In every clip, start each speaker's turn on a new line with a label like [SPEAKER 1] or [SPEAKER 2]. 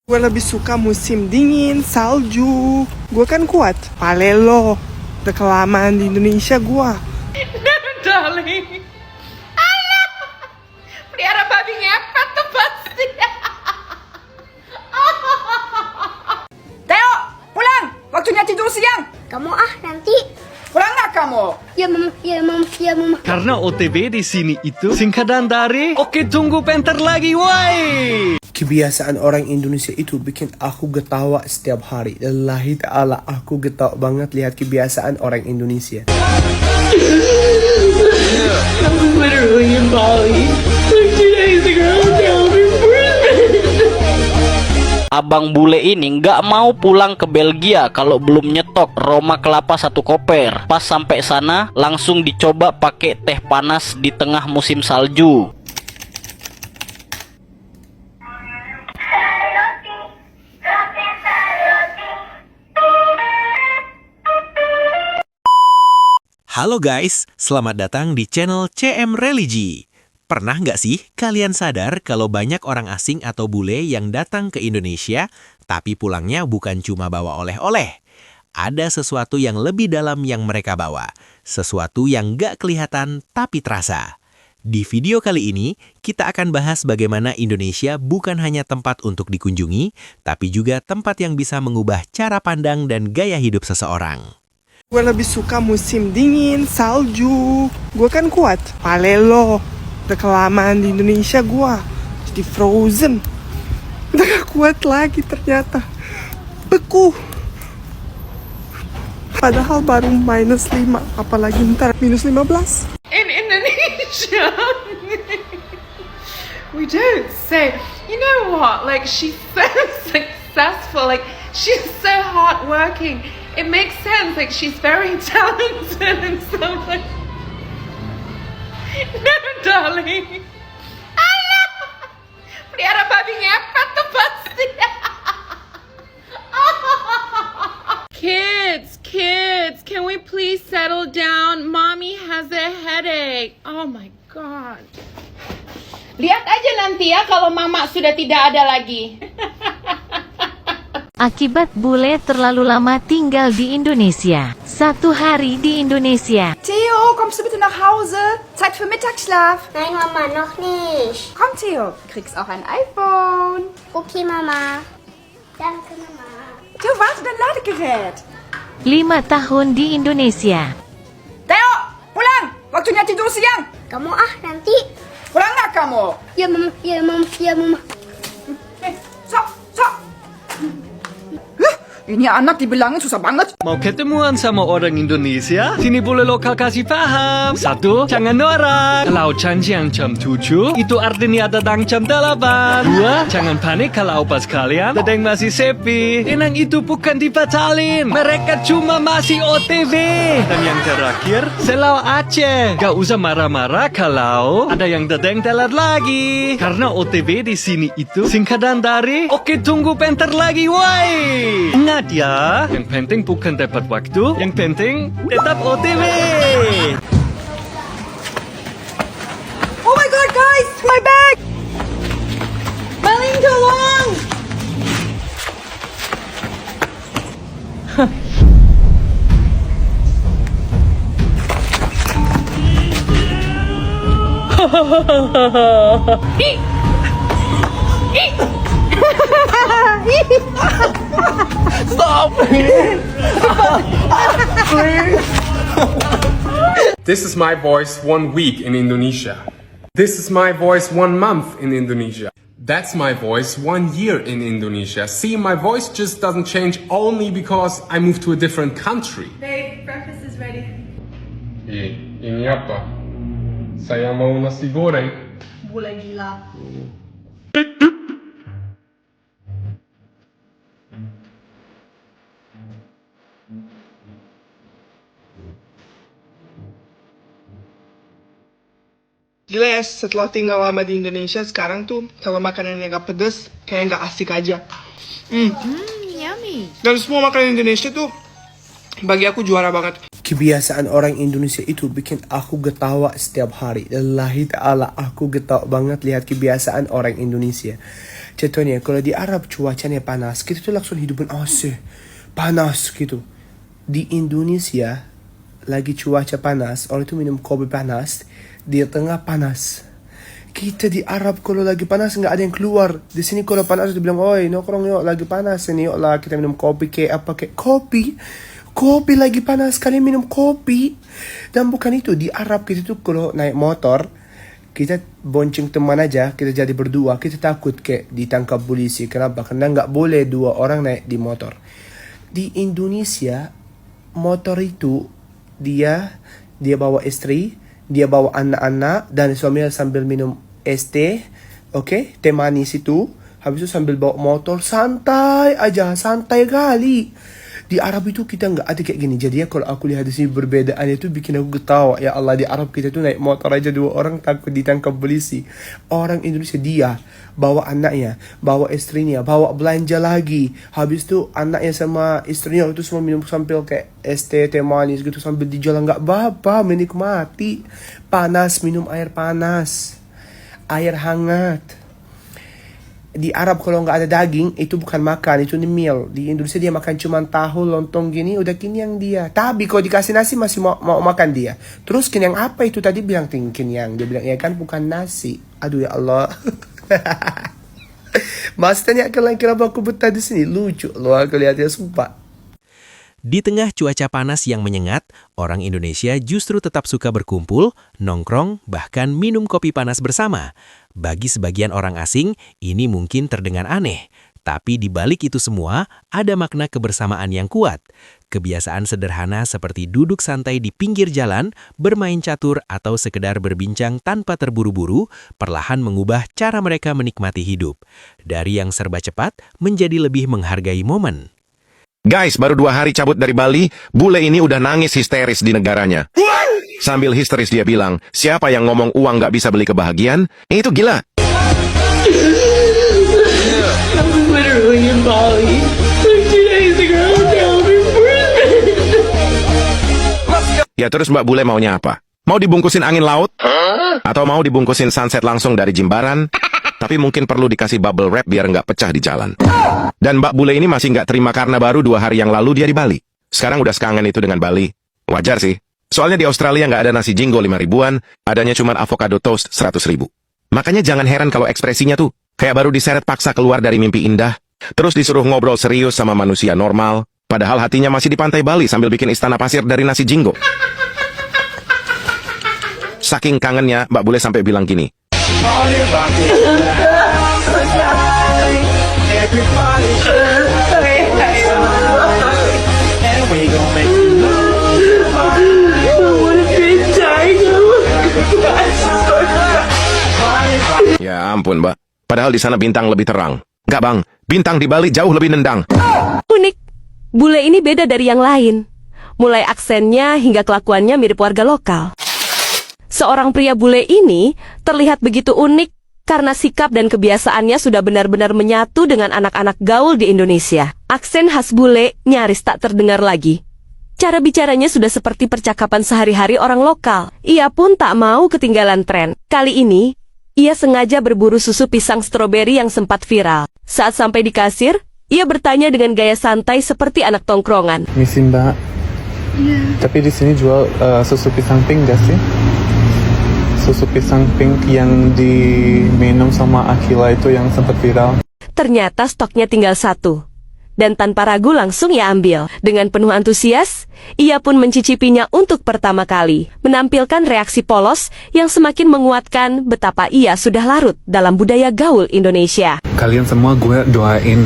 [SPEAKER 1] Gue lebih suka musim dingin, salju. Gue kan kuat. Palelo. Udah kelamaan di Indonesia gue.
[SPEAKER 2] Darling. Alah. Pelihara babi ngepet tuh pasti. Teo, pulang. Waktunya tidur siang.
[SPEAKER 3] Kamu nanti.
[SPEAKER 2] Pulang nggak kamu?
[SPEAKER 3] Ya mama, ya mama, ya mama.
[SPEAKER 4] Karena OTW di sini itu singkatan dari Oke tunggu bentar lagi, woi.
[SPEAKER 5] Kebiasaan orang Indonesia itu bikin aku ketawa setiap hari. Lillahi ta'ala, aku ketawa banget lihat kebiasaan orang Indonesia.
[SPEAKER 6] Abang bule ini nggak mau pulang ke Belgia kalau belum nyetok Roma kelapa 1 koper. Pas sampai sana langsung dicoba pakai teh panas di tengah musim salju.
[SPEAKER 7] Halo guys, selamat datang di channel CM Religi. Pernah nggak sih kalian sadar kalau banyak orang asing atau bule yang datang ke Indonesia, tapi pulangnya bukan cuma bawa oleh-oleh? Ada sesuatu yang lebih dalam yang mereka bawa, sesuatu yang nggak kelihatan tapi terasa. Di video kali ini, kita akan bahas bagaimana Indonesia bukan hanya tempat untuk dikunjungi, tapi juga tempat yang bisa mengubah cara pandang dan gaya hidup seseorang.
[SPEAKER 1] Gue lebih suka musim dingin, salju. Gue kan kuat. Palelo. Udah kelamaan di Indonesia gue. Jadi frozen. Udah gak kuat lagi ternyata. Beku. Padahal baru -5. Apalagi ntar -15.
[SPEAKER 2] In Indonesia, we don't say, you know what, like she's so successful, like she's so hardworking. It makes sense, like she's very talented and stuff like. No, darling. Alah. Pelihara babi ngepet tuh pasti. Kids, can we please settle down? Mommy has a headache. Oh my god. Lihat aja nanti ya kalau mama sudah tidak ada lagi.
[SPEAKER 8] Akibat bule terlalu lama tinggal di Indonesia. 1 hari di Indonesia.
[SPEAKER 2] Theo, kommst du bitte nach Hause? Zeit für Mittagsschlaf.
[SPEAKER 3] Nein, Mama, noch nicht.
[SPEAKER 2] Komm, Theo, du kriegst auch ein iPhone.
[SPEAKER 3] Okay, Mama. Danke, Mama.
[SPEAKER 2] Theo, warte dein Ladegerät.
[SPEAKER 8] 5 tahun di Indonesia.
[SPEAKER 2] Theo, pulang. Waktunya tidur siang.
[SPEAKER 3] Kamu nanti.
[SPEAKER 2] Pulang nggak kamu?
[SPEAKER 3] Ya mama, ya mama, ya mama.
[SPEAKER 2] Sok. Ini anak dibilangin susah banget.
[SPEAKER 4] Mau ketemuan sama orang Indonesia? Sini boleh lokal kasih paham. 1, jangan norak. Kalau janjian jam 7, itu artinya datang jam 8. 2, jangan panik kalau pas kalian sedang masih sepi. Enang itu bukan dibatalin. Mereka cuma masih OTW. Dan yang terakhir, selalu aja. Gak usah marah-marah kalau ada yang datang telat lagi. Karena OTW di sini itu singkatan dari Oke tunggu bentar lagi, woi. Ingat ya, yang penting bukan dapat waktu, yang penting tetap OTW.
[SPEAKER 2] Oh my god, guys, my bag. Maling, tolong.
[SPEAKER 4] Stop!
[SPEAKER 9] This is my voice 1 week in Indonesia. This is my voice 1 month in Indonesia. That's my voice 1 year in Indonesia. See, my voice just doesn't change only because I moved to a different country.
[SPEAKER 2] Babe, breakfast is ready.
[SPEAKER 9] Ini apa? Saya mau nasi goreng.
[SPEAKER 2] Bule gila.
[SPEAKER 1] Gila ya, setelah tinggal lama di Indonesia, sekarang tuh kalau makanannya gak pedes, kayak gak asik aja.
[SPEAKER 2] Yummy.
[SPEAKER 1] Dan semua makanan Indonesia tuh bagi aku juara banget.
[SPEAKER 5] Kebiasaan orang Indonesia itu bikin aku ketawa setiap hari. Lillahi ta'ala, aku ketawa banget lihat kebiasaan orang Indonesia. Contohnya kalau di Arab cuacanya panas, kita tuh langsung hidupin AC, panas gitu. Di Indonesia lagi cuaca panas, orang itu minum kopi panas, di tengah panas. Kita di Arab kalau lagi panas nggak ada yang keluar. Di sini kalau panas dia bilang, oi nongkrong yuk lagi panas ini, yuk lah kita minum kopi kayak apa kayak kopi lagi panas, kalian minum kopi. Dan bukan itu, di Arab kita tuh kalau naik motor, kita bonceng teman aja, kita jadi berdua, kita takut kayak ditangkap polisi. Kenapa? Karena nggak boleh 2 orang naik di motor. Di Indonesia motor itu dia bawa istri, dia bawa anak-anak, dan suaminya sambil minum es teh, oke, teh manis itu. Habis itu sambil bawa motor, santai aja, santai kali. Di Arab itu kita nggak ada kayak gini. Jadi ya kalau aku lihat di sini perbedaannya itu bikin aku ketawa. Ya Allah, di Arab kita tuh naik motor aja 2 orang takut ditangkap polisi. Orang Indonesia dia bawa anaknya, bawa istrinya, bawa belanja lagi. Habis itu anaknya sama istrinya itu semua minum sambil kayak es teh, teh manis gitu sambil di jalan, nggak apa-apa, menikmati. Panas, minum air panas, air hangat. Di Arab kalau nggak ada daging itu bukan makan, itu meal. Di Indonesia dia makan cuma tahu lontong gini udah kenyang dia. Tapi kalau dikasih nasi masih mau makan dia. Terus kenyang apa itu tadi bilang kenyang? Dia bilang ya kan bukan nasi. Aduh ya Allah. Mas tanya kalian kenapa aku betah di sini? Lucu loh aku lihatnya, sumpah.
[SPEAKER 7] Di tengah cuaca panas yang menyengat, orang Indonesia justru tetap suka berkumpul, nongkrong, bahkan minum kopi panas bersama. Bagi sebagian orang asing, ini mungkin terdengar aneh. Tapi di balik itu semua, ada makna kebersamaan yang kuat. Kebiasaan sederhana seperti duduk santai di pinggir jalan, bermain catur, atau sekedar berbincang tanpa terburu-buru, perlahan mengubah cara mereka menikmati hidup. Dari yang serba cepat, menjadi lebih menghargai momen.
[SPEAKER 10] Guys, baru 2 hari cabut dari Bali, bule ini udah nangis histeris di negaranya. Sambil histeris dia bilang, siapa yang ngomong uang nggak bisa beli kebahagiaan? Itu gila. Ya terus Mbak Bule maunya apa? Mau dibungkusin angin laut? Atau mau dibungkusin sunset langsung dari Jimbaran? Tapi mungkin perlu dikasih bubble wrap biar nggak pecah di jalan. Dan Mbak Bule ini masih nggak terima karena baru 2 hari yang lalu dia di Bali. Sekarang udah sekangen itu dengan Bali. Wajar sih. Soalnya di Australia nggak ada nasi jinggo 5 ribuan, adanya cuma avocado toast 100 ribu. Makanya jangan heran kalau ekspresinya tuh kayak baru diseret paksa keluar dari mimpi indah, terus disuruh ngobrol serius sama manusia normal, padahal hatinya masih di pantai Bali sambil bikin istana pasir dari nasi jinggo. Saking kangennya, Mbak Bule sampai bilang gini. Ya ampun, Mbak. Padahal di sana bintang lebih terang. Nggak, Bang. Bintang di Bali jauh lebih nendang.
[SPEAKER 11] Unik. Bule ini beda dari yang lain. Mulai aksennya hingga kelakuannya mirip warga lokal. Seorang pria bule ini terlihat begitu unik karena sikap dan kebiasaannya sudah benar-benar menyatu dengan anak-anak gaul di Indonesia. Aksen khas bule nyaris tak terdengar lagi. Cara bicaranya sudah seperti percakapan sehari-hari orang lokal. Ia pun tak mau ketinggalan tren. Kali ini, ia sengaja berburu susu pisang stroberi yang sempat viral. Saat sampai di kasir, ia bertanya dengan gaya santai seperti anak tongkrongan.
[SPEAKER 12] Misi Mbak, tapi di sini jual susu pisang pink gak sih? Susu pisang pink yang diminum sama Akila itu yang sempat viral.
[SPEAKER 11] Ternyata stoknya tinggal 1. Dan tanpa ragu langsung ia ambil. Dengan penuh antusias, ia pun mencicipinya untuk pertama kali. Menampilkan reaksi polos yang semakin menguatkan betapa ia sudah larut dalam budaya gaul Indonesia.
[SPEAKER 12] Kalian semua gue doain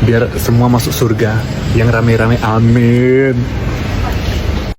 [SPEAKER 12] biar semua masuk surga. Yang rame-rame, amin.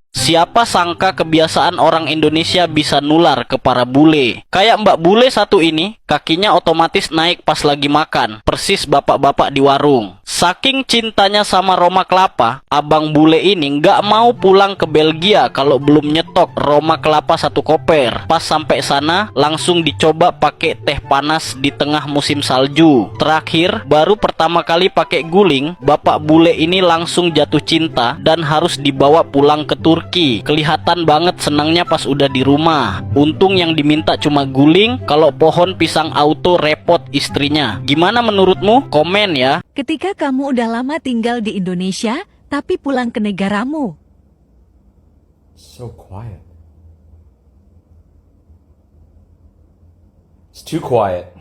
[SPEAKER 6] Siapa sangka kebiasaan orang Indonesia bisa nular ke para bule. Kayak Mbak Bule satu ini, kakinya otomatis naik pas lagi makan. Persis bapak-bapak di warung. Saking cintanya sama Roma kelapa, abang bule ini nggak mau pulang ke Belgia kalau belum nyetok Roma kelapa 1 koper. Pas sampai sana, langsung dicoba pakai teh panas di tengah musim salju. Terakhir, baru pertama kali pakai guling, bapak bule ini langsung jatuh cinta dan harus dibawa pulang ke Turki. Kelihatan banget senangnya pas udah di rumah. Untung yang diminta cuma guling, kalau pohon pisang auto repot istrinya. Gimana menurutmu? Komen ya.
[SPEAKER 8] Ketika kamu udah lama tinggal di Indonesia, tapi pulang ke negaramu.
[SPEAKER 13] So quiet. It's too quiet.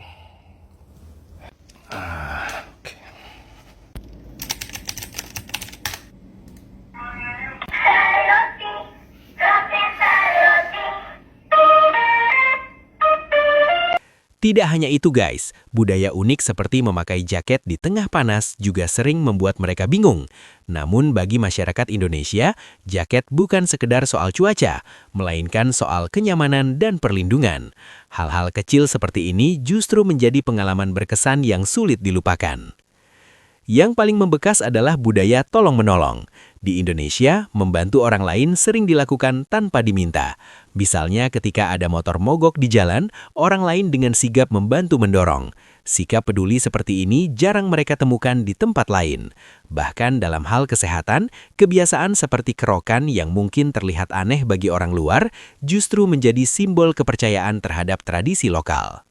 [SPEAKER 7] Tidak hanya itu guys, budaya unik seperti memakai jaket di tengah panas juga sering membuat mereka bingung. Namun bagi masyarakat Indonesia, jaket bukan sekedar soal cuaca, melainkan soal kenyamanan dan perlindungan. Hal-hal kecil seperti ini justru menjadi pengalaman berkesan yang sulit dilupakan. Yang paling membekas adalah budaya tolong-menolong. Di Indonesia, membantu orang lain sering dilakukan tanpa diminta. Misalnya ketika ada motor mogok di jalan, orang lain dengan sigap membantu mendorong. Sikap peduli seperti ini jarang mereka temukan di tempat lain. Bahkan dalam hal kesehatan, kebiasaan seperti kerokan yang mungkin terlihat aneh bagi orang luar, justru menjadi simbol kepercayaan terhadap tradisi lokal.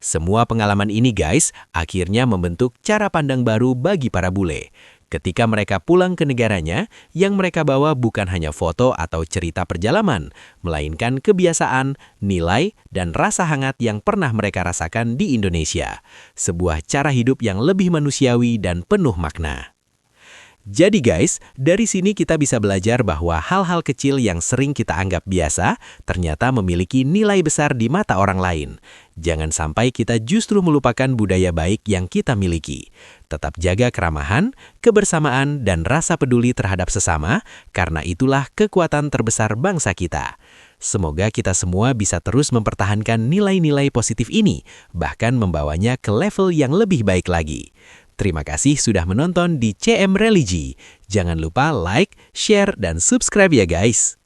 [SPEAKER 7] Semua pengalaman ini guys, akhirnya membentuk cara pandang baru bagi para bule. Ketika mereka pulang ke negaranya, yang mereka bawa bukan hanya foto atau cerita perjalanan, melainkan kebiasaan, nilai, dan rasa hangat yang pernah mereka rasakan di Indonesia. Sebuah cara hidup yang lebih manusiawi dan penuh makna. Jadi guys, dari sini kita bisa belajar bahwa hal-hal kecil yang sering kita anggap biasa, ternyata memiliki nilai besar di mata orang lain. Jangan sampai kita justru melupakan budaya baik yang kita miliki. Tetap jaga keramahan, kebersamaan, dan rasa peduli terhadap sesama, karena itulah kekuatan terbesar bangsa kita. Semoga kita semua bisa terus mempertahankan nilai-nilai positif ini, bahkan membawanya ke level yang lebih baik lagi. Terima kasih sudah menonton di CM Religi. Jangan lupa like, share, dan subscribe ya guys.